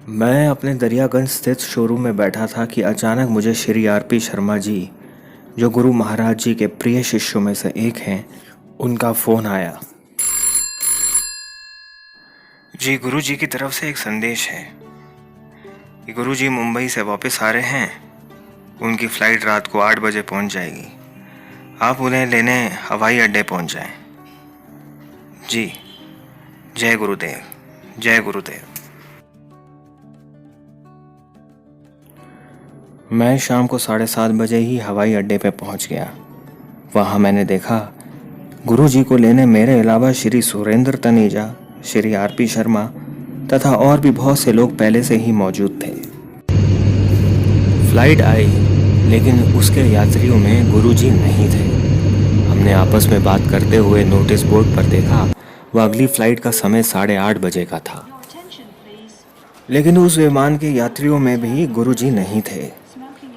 मैं अपने दरियागंज स्थित शोरूम में बैठा था कि अचानक मुझे श्री आरपी शर्मा जी, जो गुरु महाराज जी के प्रिय शिष्यों में से एक हैं, उनका फ़ोन आया। जी, गुरु जी की तरफ से एक संदेश है कि गुरु जी मुंबई से वापस आ रहे हैं। उनकी फ़्लाइट रात को 8 बजे पहुंच जाएगी। आप उन्हें लेने हवाई अड्डे पहुंच जाएं। जी, जय गुरुदेव, जय गुरुदेव। मैं शाम को 7:30 बजे ही हवाई अड्डे पे पहुंच गया। वहाँ मैंने देखा गुरु जी को लेने मेरे अलावा श्री सुरेंद्र तनेजा, श्री आरपी शर्मा तथा और भी बहुत से लोग पहले से ही मौजूद थे। फ्लाइट आई, लेकिन उसके यात्रियों में गुरु जी नहीं थे। हमने आपस में बात करते हुए नोटिस बोर्ड पर देखा, वह अगली फ्लाइट का समय 8:30 बजे का था। लेकिन उस विमान के यात्रियों में भी गुरु जी नहीं थे।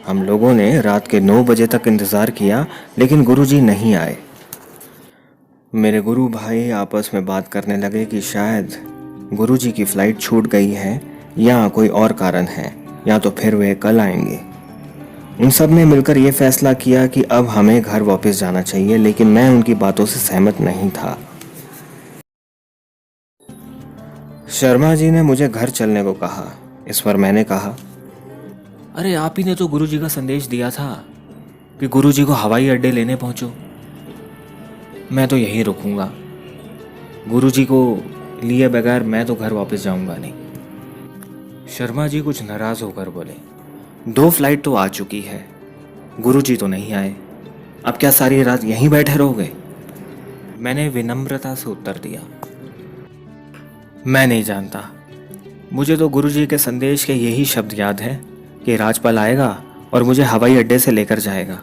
हम लोगों ने रात के 9 बजे तक इंतज़ार किया, लेकिन गुरुजी नहीं आए। मेरे गुरु भाई आपस में बात करने लगे कि शायद गुरुजी की फ़्लाइट छूट गई है या कोई और कारण है, या तो फिर वे कल आएंगे। उन सब ने मिलकर ये फैसला किया कि अब हमें घर वापस जाना चाहिए, लेकिन मैं उनकी बातों से सहमत नहीं था। शर्मा जी ने मुझे घर चलने को कहा। इस पर मैंने कहा, अरे आप ही ने तो गुरुजी का संदेश दिया था कि गुरुजी को हवाई अड्डे लेने पहुंचो। मैं तो यहीं रुकूंगा। गुरुजी को लिए बगैर मैं तो घर वापस जाऊंगा नहीं। शर्मा जी कुछ नाराज होकर बोले, 2 फ्लाइट तो आ चुकी है, गुरुजी तो नहीं आए, अब क्या सारी रात यहीं बैठे रहोगे? मैंने विनम्रता से उत्तर दिया, मैं नहीं जानता, मुझे तो गुरुजी के संदेश के यही शब्द याद है कि राजपाल आएगा और मुझे हवाई अड्डे से लेकर जाएगा।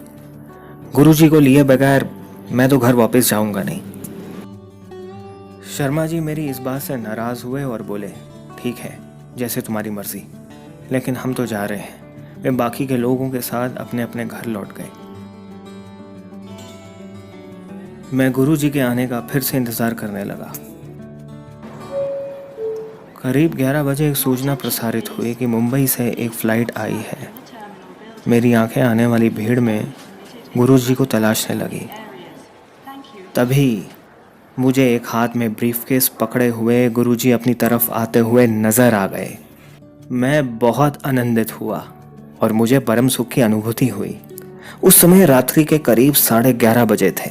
गुरुजी को लिए बगैर मैं तो घर वापस जाऊंगा नहीं। शर्मा जी मेरी इस बात से नाराज हुए और बोले, ठीक है, जैसे तुम्हारी मर्जी, लेकिन हम तो जा रहे हैं। वे बाकी के लोगों के साथ अपने अपने घर लौट गए। मैं गुरुजी के आने का फिर से इंतजार करने लगा। करीब 11 बजे एक सूचना प्रसारित हुई कि मुंबई से एक फ़्लाइट आई है। मेरी आंखें आने वाली भीड़ में गुरुजी को तलाशने लगी। तभी मुझे एक हाथ में ब्रीफकेस पकड़े हुए गुरुजी अपनी तरफ आते हुए नज़र आ गए। मैं बहुत आनंदित हुआ और मुझे परम सुख की अनुभूति हुई। उस समय रात्रि के करीब 11:30 बजे थे।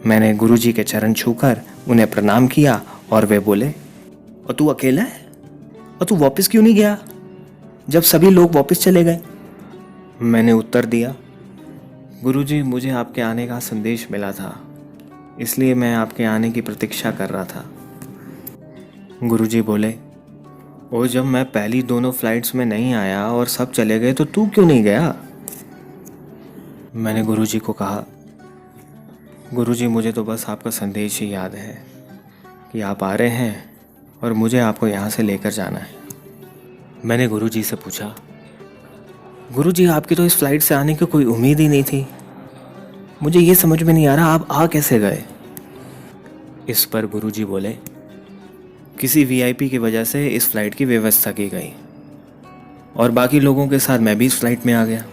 मैंने गुरुजी के चरण छूकर उन्हें प्रणाम किया और वे बोले, और तू अकेला है? और तू वापस क्यों नहीं गया जब सभी लोग वापस चले गए? मैंने उत्तर दिया, गुरुजी, मुझे आपके आने का संदेश मिला था, इसलिए मैं आपके आने की प्रतीक्षा कर रहा था। गुरुजी बोले, और जब मैं पहली दोनों फ्लाइट्स में नहीं आया और सब चले गए तो तू क्यों नहीं गया? मैंने गुरुजी को कहा, गुरुजी, मुझे तो बस आपका संदेश ही याद है कि आप आ रहे हैं और मुझे आपको यहाँ से लेकर जाना है। मैंने गुरुजी से पूछा, गुरुजी, आपकी तो इस फ्लाइट से आने की कोई उम्मीद ही नहीं थी। मुझे ये समझ में नहीं आ रहा आप आ कैसे गए? इस पर गुरुजी बोले, किसी वीआईपी की वजह से इस फ्लाइट की व्यवस्था की गई और बाकी लोगों के साथ मैं भी इस फ्लाइट में आ गया।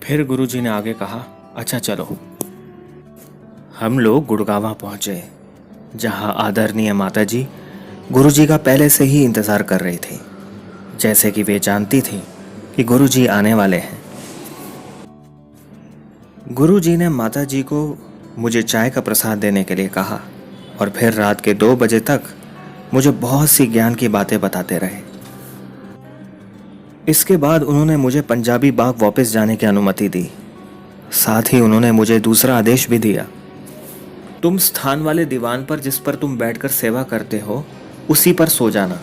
फिर गुरुजी ने आगे कहा, अच्छा चलो। हम लोग गुड़गांव पहुँचे, जहाँ आदरणीय माता जी गुरुजी का पहले से ही इंतज़ार कर रही थी, जैसे कि वे जानती थी कि गुरुजी आने वाले हैं। गुरुजी ने माता जी को मुझे चाय का प्रसाद देने के लिए कहा और फिर रात के 2 बजे तक मुझे बहुत सी ज्ञान की बातें बताते रहे। इसके बाद उन्होंने मुझे पंजाबी बाग वापस जाने की अनुमति दी। साथ ही उन्होंने मुझे दूसरा आदेश भी दिया, तुम स्थान वाले दीवान पर जिस पर तुम बैठकर सेवा करते हो उसी पर सो जाना।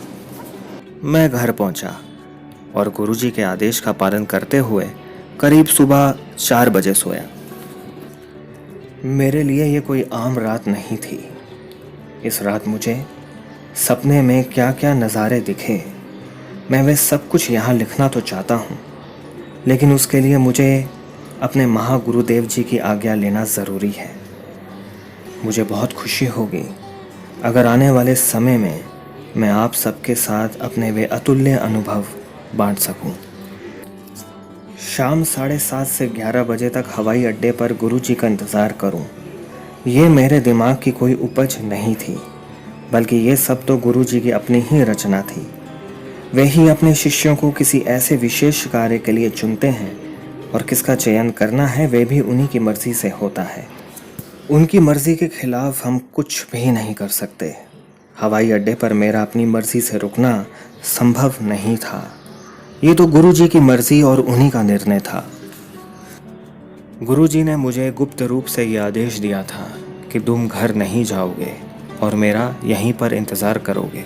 मैं घर पहुंचा और गुरुजी के आदेश का पालन करते हुए करीब सुबह 4 बजे सोया। मेरे लिए ये कोई आम रात नहीं थी। इस रात मुझे सपने में क्या क्या नज़ारे दिखे, मैं वे सब कुछ यहाँ लिखना तो चाहता हूँ, लेकिन उसके लिए मुझे अपने महागुरुदेव जी की आज्ञा लेना ज़रूरी है। मुझे बहुत खुशी होगी अगर आने वाले समय में मैं आप सबके साथ अपने वे अतुल्य अनुभव बांट सकूं। शाम 7:30 से 11 बजे तक हवाई अड्डे पर गुरुजी का इंतज़ार करूं, ये मेरे दिमाग की कोई उपज नहीं थी, बल्कि ये सब तो गुरुजी की अपनी ही रचना थी। वे ही अपने शिष्यों को किसी ऐसे विशेष कार्य के लिए चुनते हैं और किसका चयन करना है वे भी उन्हीं की मर्जी से होता है। उनकी मर्जी के खिलाफ हम कुछ भी नहीं कर सकते। हवाई अड्डे पर मेरा अपनी मर्जी से रुकना संभव नहीं था। ये तो गुरुजी की मर्जी और उन्हीं का निर्णय था। गुरुजी ने मुझे गुप्त रूप से ये आदेश दिया था कि तुम घर नहीं जाओगे और मेरा यहीं पर इंतज़ार करोगे।